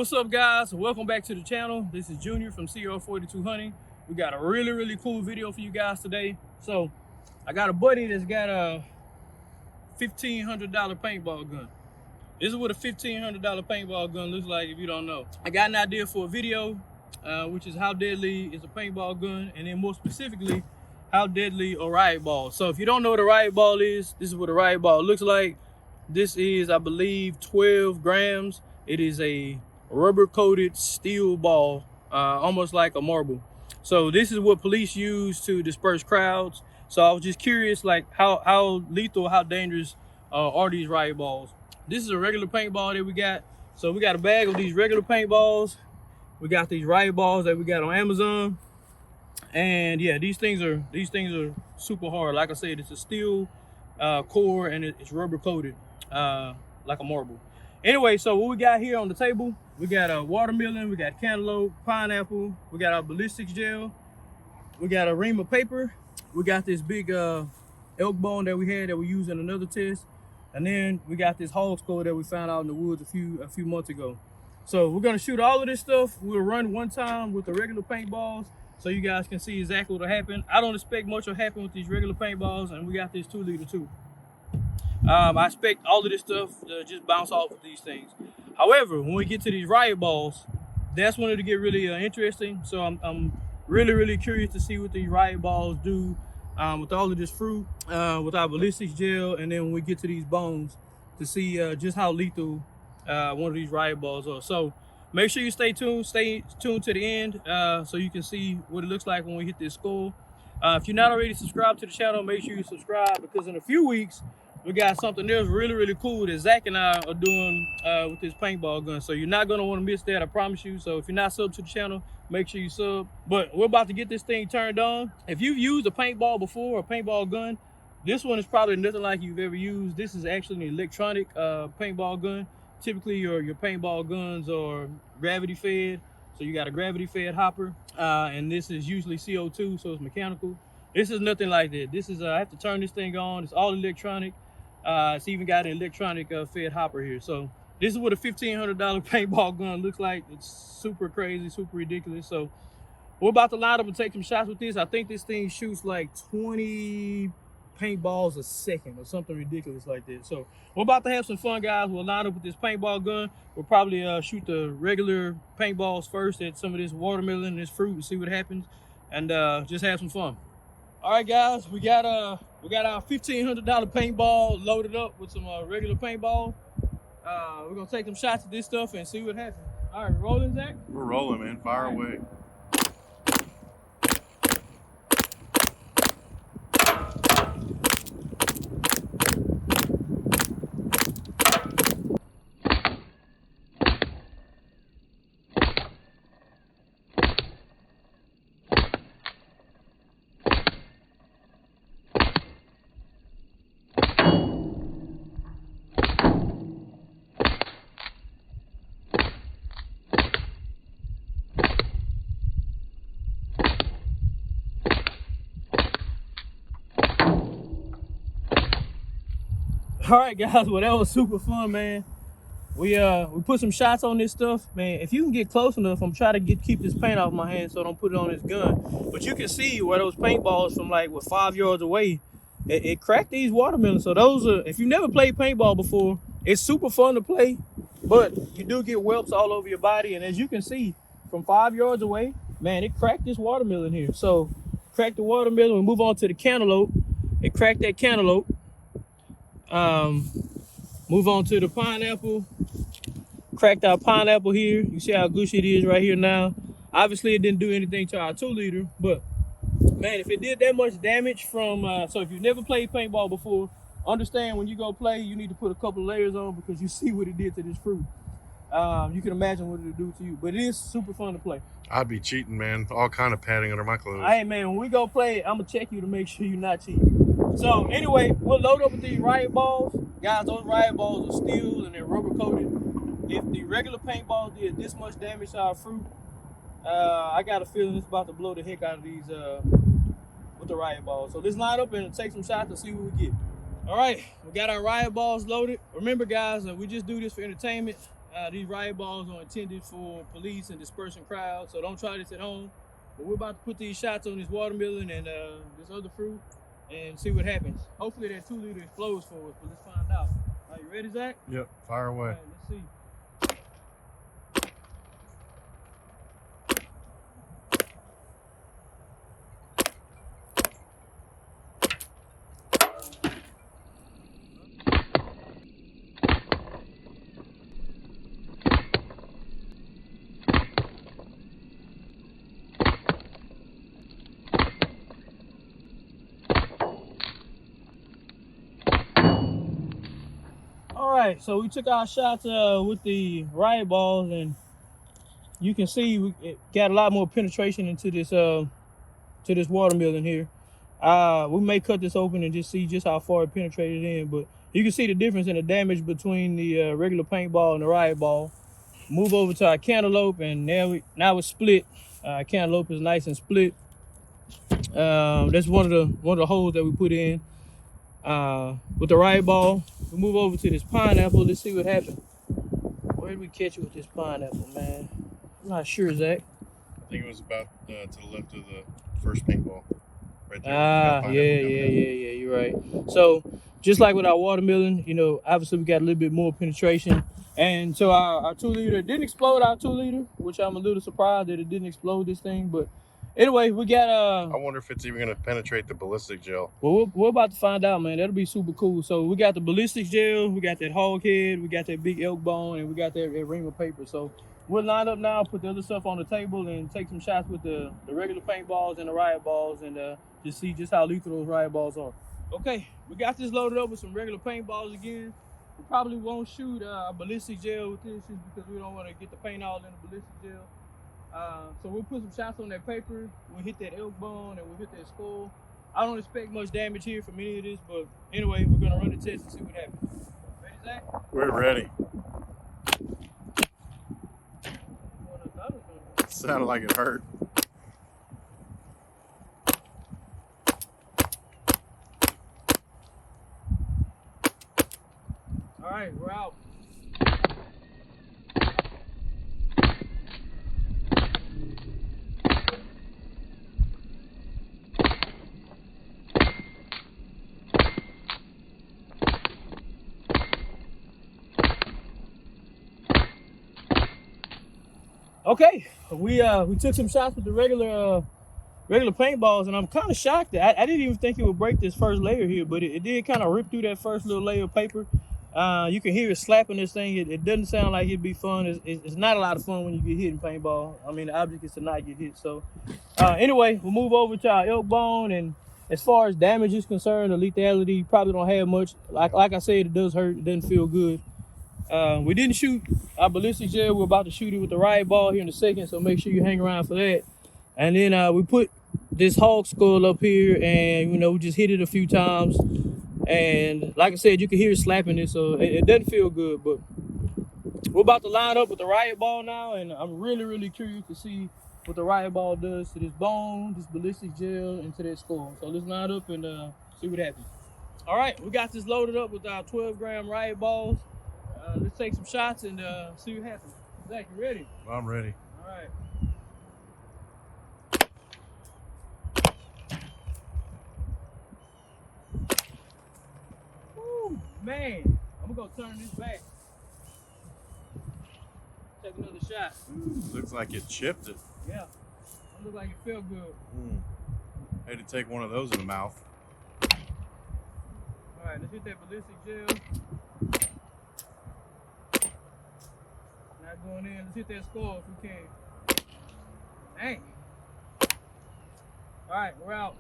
What's up, guys? Welcome back to the channel. This is Junior from CR42 Hunting. We got a really cool video for you guys today. So I got a buddy that's got a $1,500 paintball gun. This is what a $1,500 paintball gun looks like if you don't know. I got an idea for a video, which is how deadly is a paintball gun, and then more specifically, how deadly a riot ball. So if you don't know what a riot ball is, this is what a riot ball looks like. This is, I believe, 12 grams. It is a rubber coated steel ball, almost like a marble. So this is what police use to disperse crowds. So I was just curious, like how lethal, how dangerous are these riot balls? This is a regular paintball that we got. So we got a bag of these regular paintballs. We got these riot balls that we got on Amazon. And yeah, these things are super hard. Like I said, it's a steel core and it's rubber coated like a marble. Anyway, so what we got here on the table, we got a watermelon, we got cantaloupe, pineapple, we got our ballistics gel, we got a ream of paper, we got this big elk bone that we had that we used in another test, and then we got this hog skull that we found out in the woods a few months ago. So we're gonna shoot all of this stuff. We'll run one time with the regular paintballs so you guys can see exactly what'll happen. I don't expect much will happen with these regular paintballs, and we got this 2-liter too. I expect all of this stuff to just bounce off of these things. However, when we get to these riot balls, that's when it'll get really interesting. So I'm really curious to see what these riot balls do with all of this fruit, with our ballistics gel, and then when we get to these bones to see just how lethal one of these riot balls are. So make sure you stay tuned to the end so you can see what it looks like when we hit this skull. If you're not already subscribed to the channel, make sure you subscribe, because in a few weeks, we got something else really cool that Zach and I are doing with this paintball gun. So you're not gonna want to miss that, I promise you. So if you're not subbed to the channel, make sure you sub. But we're about to get this thing turned on. If you've used a paintball before, a paintball gun, this one is probably nothing like you've ever used. This is actually an electronic paintball gun. Typically your paintball guns are gravity fed. So you got a gravity fed hopper, and this is usually CO2, so it's mechanical. This is nothing like that. This is, I have to turn this thing on. It's all electronic. It's even got an electronic fed hopper here. So this is what a $1,500 paintball gun looks like. It's super crazy, super ridiculous. So we're about to line up and take some shots with this. I think this thing shoots like 20 paintballs a second or something ridiculous like that. So we're about to have some fun, guys. We'll line up with this paintball gun. We'll probably shoot the regular paintballs first at some of this watermelon and this fruit and see what happens, and just have some fun. All right, guys, we got our $1,500 paintball loaded up with some regular paintball. We're gonna take some shots at this stuff and see what happens. All right, rolling, Zach? We're rolling, man. Fire away. All right, guys, well, that was super fun, man. We put some shots on this stuff, man. If you can get close enough, I'm trying to keep this paint off my hand so I don't put it on this gun. But you can see where those paintballs from like 5 yards away, it cracked these watermelons. So those are, if you never played paintball before, it's super fun to play, but you do get whelps all over your body. And as you can see from 5 yards away, man, it cracked this watermelon here. So cracked the watermelon. We move on to the cantaloupe. It cracked that cantaloupe. Move on to the pineapple. Cracked our pineapple here. You see how gushy it is right here now. Obviously it didn't do anything to our 2-liter, but man, if it did that much damage from so if you've never played paintball before, understand when you go play, you need to put a couple of layers on, because you see what it did to this fruit. You can imagine what it'll do to you, but it is super fun to play. I'd be cheating, man. All kind of padding under my clothes. Hey, man, when we go play, I'm gonna check you to make sure you're not cheating. So anyway, we'll load up with these riot balls. Guys, those riot balls are steel and they're rubber coated. If the regular paintball did this much damage to our fruit, I got a feeling it's about to blow the heck out of these with the riot balls. So let's line up and take some shots and see what we get. All right, we got our riot balls loaded. Remember, guys, we just do this for entertainment. These riot balls are intended for police and dispersing crowds, so don't try this at home. But we're about to put these shots on this watermelon and this other fruit and see what happens. Hopefully that 2 liter explodes for us, but let's find out. Are you ready, Zach? Yep, fire away. All right, let's see. All right, so we took our shots with the riot balls, and you can see it got a lot more penetration into this watermelon here. We may cut this open and just see just how far it penetrated in, but you can see the difference in the damage between the regular paintball and the riot ball. Move over to our cantaloupe, and now it's split. Cantaloupe is nice and split. That's one of the holes that we put in. With the riot ball, we move over to this pineapple. Let's see what happened. Where did we catch it with this pineapple, man? I'm not sure, Zach. I think it was about to the left of the first paintball. Right there. Yeah, you're right. So just like with our watermelon, you know, obviously we got a little bit more penetration. And so our 2 liter didn't explode, our 2 liter, which I'm a little surprised that it didn't explode this thing. But anyway, we got I wonder if it's even gonna penetrate the ballistic gel. well, we're about to find out, man. That'll be super cool. So we got the ballistics gel, we got that hog head, we got that big elk bone, and we got that ream of paper. So we'll line up now, put the other stuff on the table, and take some shots with the regular paintballs and the riot balls, and just see just how lethal those riot balls are. Okay, we got this loaded up with some regular paintballs again. We probably won't shoot ballistic gel with this just because we don't want to get the paint all in the ballistic gel. So we'll put some shots on that paper. We'll hit that elk bone and we'll hit that skull. I don't expect much damage here from any of this, but anyway, we're gonna run the test and see what happens. Ready, Zach? We're ready. It sounded like it hurt. All right, we're out. Okay, we took some shots with the regular paintballs, and I'm kind of shocked that I didn't even think it would break this first layer here, but it did kind of rip through that first little layer of paper. You can hear it slapping this thing. It doesn't sound like it'd be fun. It's not a lot of fun when you get hit in paintball. I mean, the object is to not get hit. So anyway, we'll move over to our elk bone, and as far as damage is concerned, the lethality probably don't have much. Like I said, it does hurt. It doesn't feel good. We didn't shoot our ballistic gel. We're about to shoot it with the riot ball here in a second, so make sure you hang around for that. And then we put this hog skull up here, and we just hit it a few times. And like I said, you can hear it slapping it, so it doesn't feel good. But we're about to line up with the riot ball now, and I'm really, really curious to see what the riot ball does to this bone, this ballistic gel, and to that skull. So let's line up and see what happens. All right, we got this loaded up with our 12-gram riot balls. Let's take some shots and see what happens. Zach, you ready? I'm ready. All right. Woo, man. I'm going to go turn this back. Take another shot. Looks like it chipped it. Yeah. It looked like it felt good. Had to take one of those in the mouth. All right, let's hit that ballistic gel. Not going in. Let's hit that skull if we can. Dang. All right, we're out.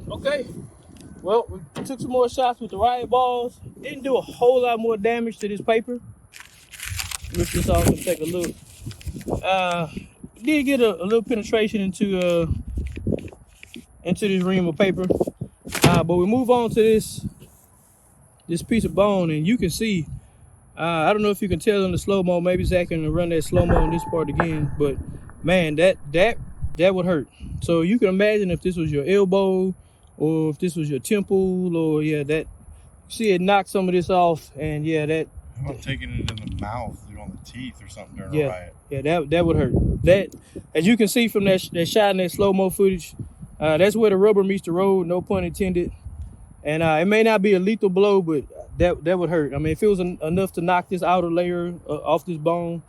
Okay, well, we took some more shots with the riot balls. Didn't do a whole lot more damage to this paper. Rip this off and take a look. Did get a little penetration into this ream of paper. But we move on to this piece of bone, and you can see I don't know if you can tell in the slow-mo. Maybe Zach can run that slow-mo on this part again. But man, that would hurt. So you can imagine if this was your elbow or if this was your temple, or yeah, that, see it knock some of this off. And yeah, that, How about taking it in the mouth, on the teeth or something during yeah, a riot? yeah, that would hurt. That, as you can see from that shot in that slow-mo footage, that's where the rubber meets the road, no pun intended. And it may not be a lethal blow, but that would hurt. I mean, if it was enough to knock this outer layer off this bone,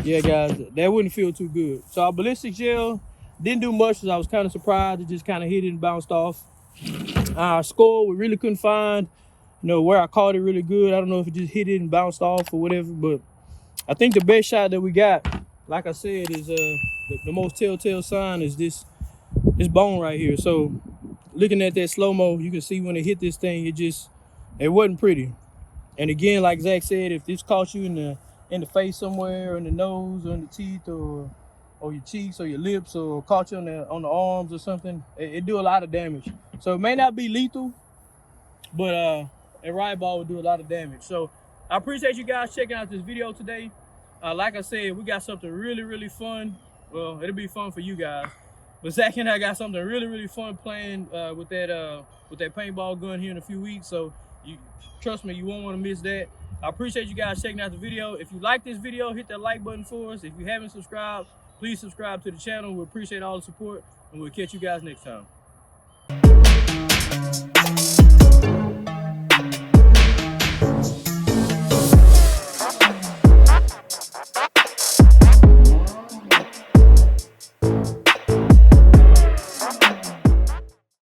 yeah, guys, that wouldn't feel too good. So our ballistic gel didn't do much, because I was kind of surprised. It just kind of hit it and bounced off. Our score, we really couldn't find, where I caught it really good. I don't know if it just hit it and bounced off or whatever, but I think the best shot that we got, like I said, is the most telltale sign is this bone right here. So looking at that slow-mo, you can see when it hit this thing, it wasn't pretty. And again, like Zach said, if this caught you in the face somewhere, or in the nose, or in the teeth, or your cheeks, or your lips, or caught you on the arms or something, it do a lot of damage. So it may not be lethal, but a riot ball would do a lot of damage. So I appreciate you guys checking out this video today. Like I said, we got something really, really fun. Well, it'll be fun for you guys. But Zach and I got something really, really fun playing with that paintball gun here in a few weeks. So you trust me, you won't want to miss that. I appreciate you guys checking out the video. If you like this video, hit that like button for us. If you haven't subscribed, please subscribe to the channel. We appreciate all the support, and we'll catch you guys next time.